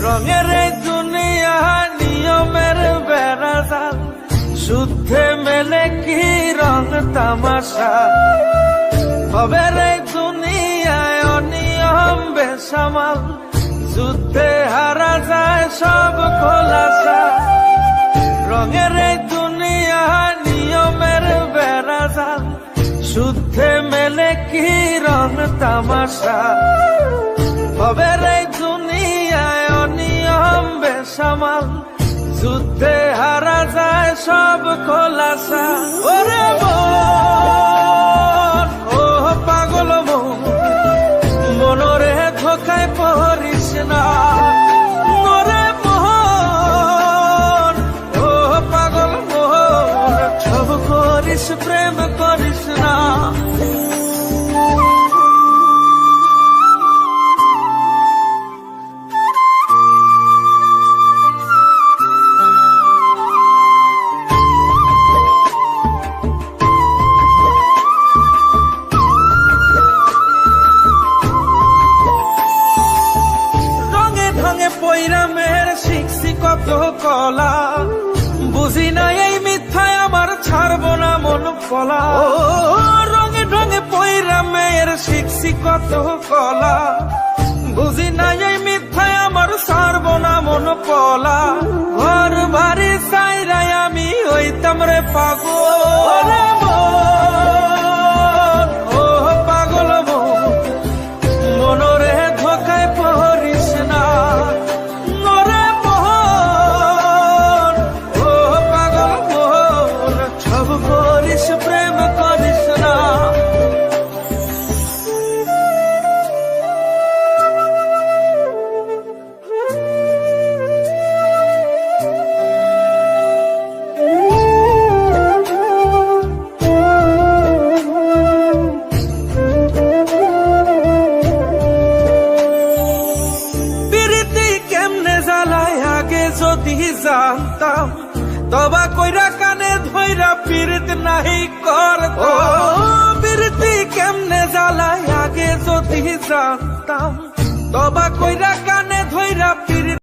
রঙের এই দুনিয়া নিয়মের বেড়াজাল, শুদ্ধে মেলে কি রং তামাশা। ভবের এই দুনিয়ায় অনিয়ম বেসামাল, যুদ্ধে হারা যায় সব খোলাসা। রঙের এই দুনিয়া নিয়মের বেড়াজাল, শুদ্ধে মেলে কি রং তামাশা। ভবের এই দুনিয়ায় অনিয়ম বেসামাল, যুদ্ধে হারা যায় সব খোলাসা। ওরে মন, ও পাগল মন, মনরে ধোকায় পড়িস না। ওরে মন, ও পাগল মন, সব করিস প্রেম করিস না। পৈরামের শিখছি কত কলা, বুঝি না এই মিথ্যায় আমার ছাড়বো না মন কলা। রঙে ঢঙে পৈরামের শিখছি কত কলা, বুঝি না এই মিথ্যায় আমার ছাড়বো না মন কলা। ঘর বাড়ি চাইরাই আমি হইতাম রে পাগল। ও পাগল মন, মনরে ধোকায় পড়িস না। প্রেম করিস না। প্রীতি কেমনে জ্বালায় আগে যদি জানতাম, তবা কইরা কানে ধইরা পীড়িত নাহি করতাম। প্রীতি কেমনে জ্বালায় আগে যদি জানতাম, তবা কইরা কানে ধইরা